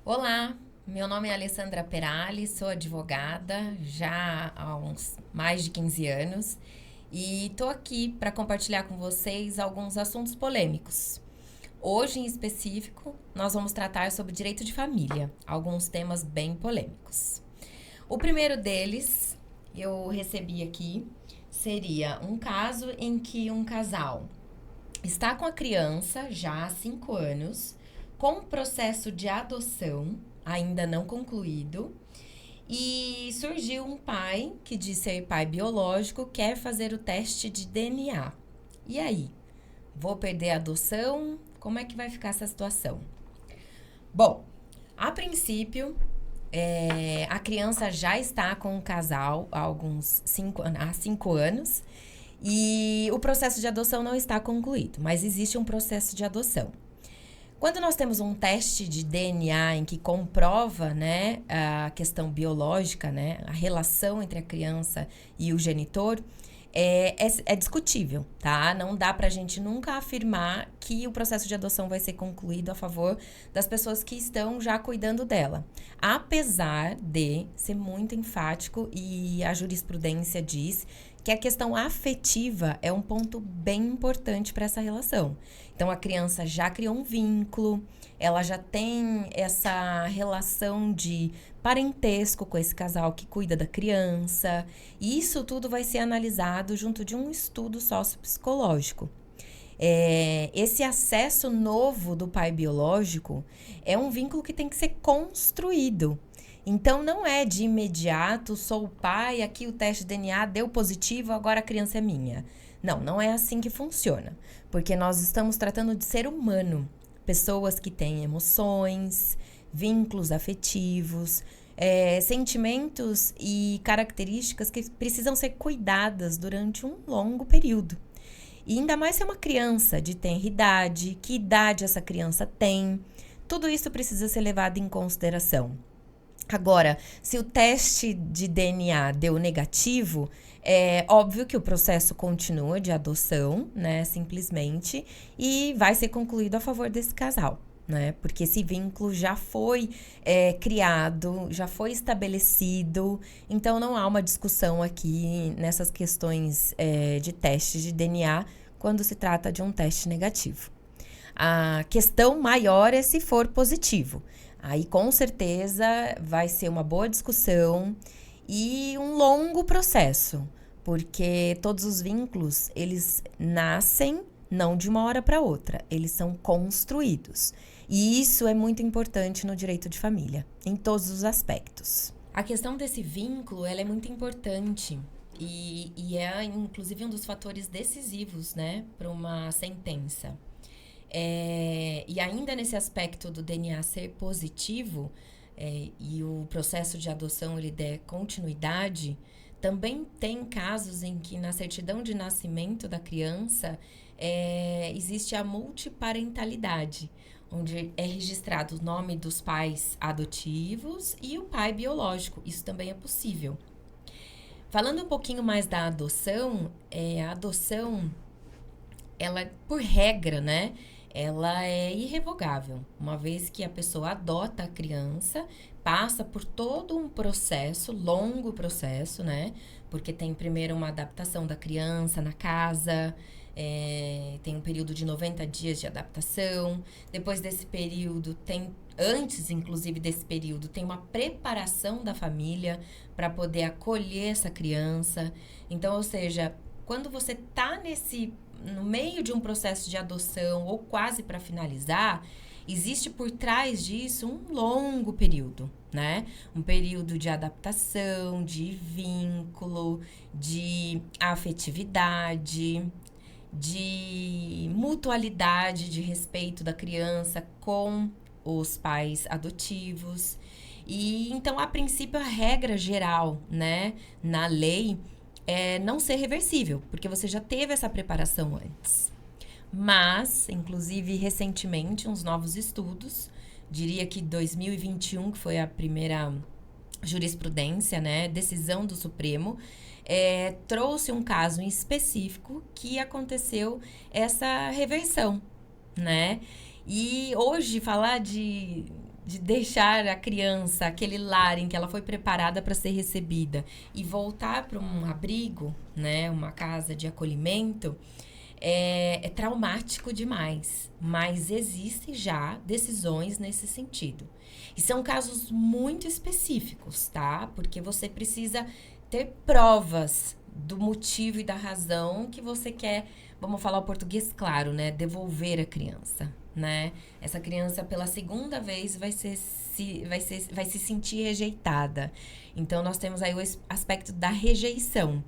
Olá, meu nome é Alessandra Perali, sou advogada já há uns mais de 15 anos e estou aqui para compartilhar com vocês alguns assuntos polêmicos. Hoje, em específico, nós vamos tratar sobre direito de família, alguns temas bem polêmicos. O primeiro deles, eu recebi aqui, seria um caso em que um casal está com a criança já há 5 anos, com o processo de adoção ainda não concluído, e surgiu um pai que diz ser pai biológico, quer fazer o teste de DNA. E aí? Vou perder a adoção? Como é que vai ficar essa situação? Bom, a princípio, a criança já está com o casal há 5 anos e o processo de adoção não está concluído, mas existe um processo de adoção. Quando nós temos um teste de DNA em que comprova, né, a questão biológica, né, a relação entre a criança e o genitor, é discutível, tá? Não dá pra gente nunca afirmar que o processo de adoção vai ser concluído a favor das pessoas que estão já cuidando dela. Apesar de ser muito enfático e a jurisprudência diz que a questão afetiva é um ponto bem importante para essa relação. Então, a criança já criou um vínculo, ela já tem essa relação de parentesco com esse casal que cuida da criança. E isso tudo vai ser analisado junto de um estudo sociopsicológico. Esse acesso novo do pai biológico é um vínculo que tem que ser construído. Então, não é de imediato, sou o pai, aqui o teste de DNA deu positivo, agora a criança é minha. Não, não é assim que funciona. Porque nós estamos tratando de ser humano. Pessoas que têm emoções, vínculos afetivos, sentimentos e características que precisam ser cuidadas durante um longo período. E ainda mais se é uma criança de tenra idade, que idade essa criança tem. Tudo isso precisa ser levado em consideração. Agora, se o teste de DNA deu negativo, é óbvio que o processo continua de adoção, né, simplesmente, e vai ser concluído a favor desse casal, né, porque esse vínculo já foi criado, já foi estabelecido, então não há uma discussão aqui nessas questões de teste de DNA quando se trata de um teste negativo. A questão maior é se for positivo. Aí, com certeza, vai ser uma boa discussão e um longo processo, porque todos os vínculos, eles nascem não de uma hora para outra, eles são construídos. E isso é muito importante no direito de família, em todos os aspectos. A questão desse vínculo, ela é muito importante e é, inclusive, um dos fatores decisivos, né, para uma sentença. E ainda nesse aspecto do DNA ser positivo e o processo de adoção ele der continuidade, também tem casos em que na certidão de nascimento da criança existe a multiparentalidade, onde é registrado o nome dos pais adotivos e o pai biológico. Isso também é possível. Falando um pouquinho mais da adoção, a adoção, ela, por regra, né? Ela é irrevogável. Uma vez que a pessoa adota a criança, passa por todo um processo, longo processo, né? Porque tem primeiro uma adaptação da criança na casa, tem um período de 90 dias de adaptação. Depois desse período, antes inclusive desse período, tem uma preparação da família para poder acolher essa criança. Então, ou seja, quando você está no meio de um processo de adoção ou quase para finalizar, existe por trás disso um longo período, né? Um período de adaptação, de vínculo, de afetividade, de mutualidade, de respeito da criança com os pais adotivos. E então, a princípio, a regra geral, né, na lei é não ser reversível, porque você já teve essa preparação antes. Mas, inclusive, recentemente, uns novos estudos, diria que 2021, que foi a primeira jurisprudência, né, decisão do Supremo, trouxe um caso em específico que aconteceu essa reversão, né? E hoje falar de de deixar a criança, aquele lar em que ela foi preparada para ser recebida, e voltar para um abrigo, né, uma casa de acolhimento, é traumático demais. Mas existem já decisões nesse sentido. E são casos muito específicos, tá? Porque você precisa ter provas do motivo e da razão que você quer, vamos falar o português claro, né? Devolver a criança, né? Essa criança, pela segunda vez, vai se sentir rejeitada. Então, nós temos aí o aspecto da rejeição,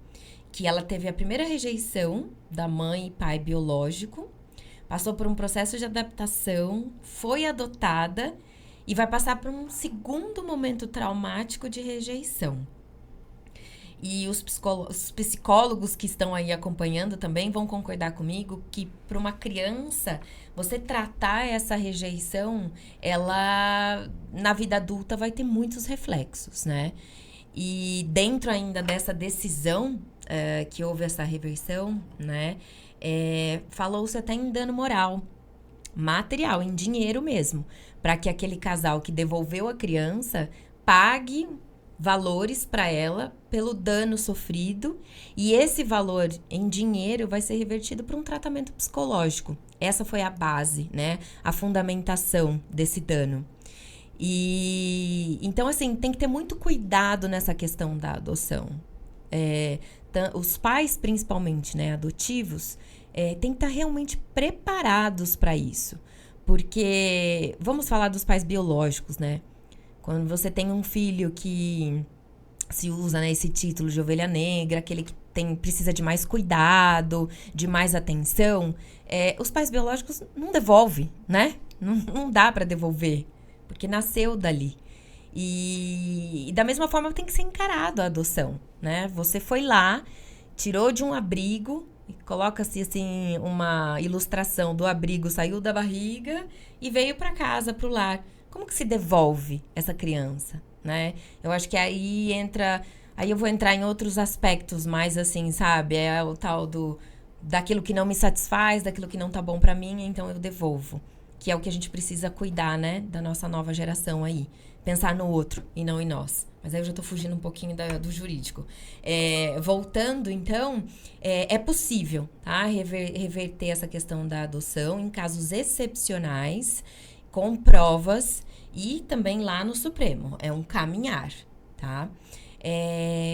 que ela teve a primeira rejeição da mãe e pai biológico, passou por um processo de adaptação, foi adotada e vai passar por um segundo momento traumático de rejeição. E os psicólogos que estão aí acompanhando também vão concordar comigo que para uma criança, você tratar essa rejeição, ela na vida adulta vai ter muitos reflexos, né? E dentro ainda dessa decisão que houve essa reversão, né? Falou-se até em dano moral, material, em dinheiro mesmo, para que aquele casal que devolveu a criança pague valores para ela pelo dano sofrido, e esse valor em dinheiro vai ser revertido para um tratamento psicológico. Essa foi a base, né? A fundamentação desse dano. E então, assim, tem que ter muito cuidado nessa questão da adoção. Os pais, principalmente, né, adotivos, tem que estar realmente preparados para isso. Porque, vamos falar dos pais biológicos, né? Quando você tem um filho que se usa, né, esse título de ovelha negra, aquele que precisa de mais cuidado, de mais atenção, os pais biológicos não devolvem, né? Não dá para devolver, porque nasceu dali. E da mesma forma tem que ser encarado a adoção, né? Você foi lá, tirou de um abrigo, coloca-se assim uma ilustração do abrigo, saiu da barriga e veio para casa, para o lar. Como que se devolve essa criança, né? Eu acho que aí eu vou entrar em outros aspectos mais assim, sabe? É o tal daquilo que não me satisfaz, daquilo que não tá bom pra mim, então eu devolvo. Que é o que a gente precisa cuidar, né? Da nossa nova geração aí. Pensar no outro e não em nós. Mas aí eu já tô fugindo um pouquinho do jurídico. Voltando, então, é possível, tá? Reverter essa questão da adoção em casos excepcionais, com provas, e também lá no Supremo. É um caminhar, tá?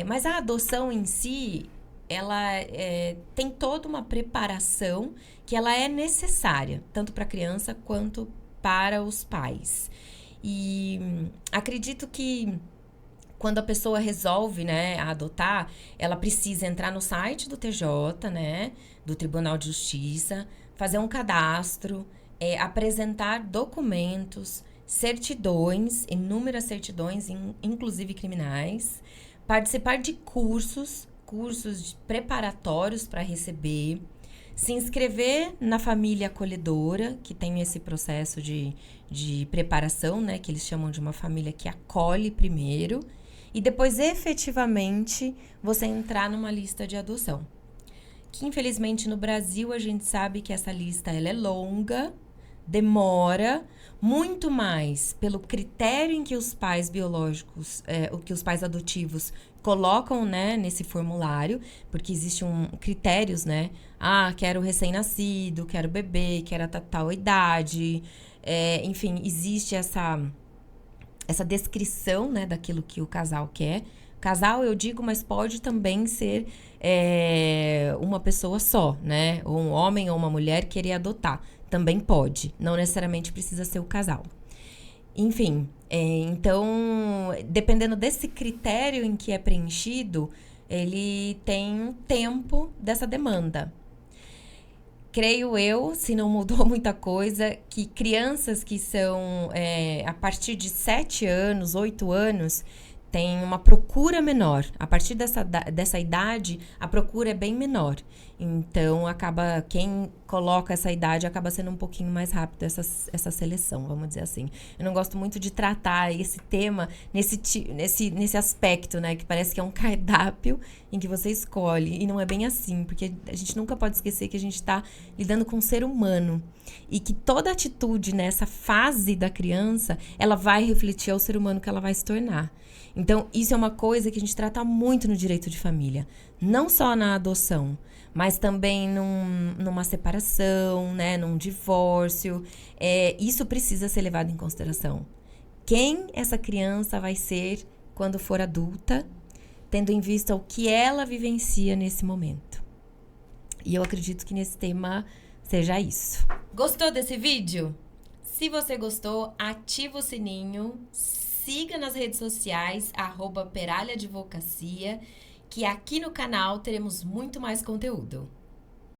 Mas a adoção em si, ela tem toda uma preparação que ela é necessária, tanto para a criança quanto para os pais. E acredito que quando a pessoa resolve, né, adotar, ela precisa entrar no site do TJ, né, do Tribunal de Justiça, fazer um cadastro, apresentar documentos, certidões, inúmeras certidões, inclusive criminais, participar de cursos preparatórios para receber, se inscrever na família acolhedora, que tem esse processo de preparação, né, que eles chamam de uma família que acolhe primeiro, e depois, efetivamente, você entrar numa lista de adoção. Que, infelizmente, no Brasil, a gente sabe que essa lista ela é longa, demora, muito mais pelo critério em que os pais biológicos, que os pais adotivos colocam, né, nesse formulário, porque existe critérios, né? Quero recém-nascido, quero bebê, quero tal idade, enfim, existe essa descrição, né, daquilo que o casal quer. Casal, eu digo, mas pode também ser uma pessoa só, né? Ou um homem ou uma mulher querer adotar. Também pode. Não necessariamente precisa ser o casal. Enfim, então, dependendo desse critério em que é preenchido, ele tem um tempo dessa demanda. Creio eu, se não mudou muita coisa, que crianças que são a partir de 7 anos, 8 anos, tem uma procura menor. A partir dessa idade, a procura é bem menor. Então, quem coloca essa idade acaba sendo um pouquinho mais rápido essa seleção, vamos dizer assim. Eu não gosto muito de tratar esse tema nesse aspecto, né? Que parece que é um cardápio em que você escolhe. E não é bem assim, porque a gente nunca pode esquecer que a gente está lidando com um ser humano. E que toda atitude nessa fase da criança, ela vai refletir ao ser humano que ela vai se tornar. Então, isso é uma coisa que a gente trata muito no direito de família. Não só na adoção, mas também numa separação, né, num divórcio. Isso precisa ser levado em consideração. Quem essa criança vai ser quando for adulta, tendo em vista o que ela vivencia nesse momento. E eu acredito que nesse tema seja isso. Gostou desse vídeo? Se você gostou, ativa o sininho, siga nas redes sociais, @peralha advocacia, que aqui no canal teremos muito mais conteúdo.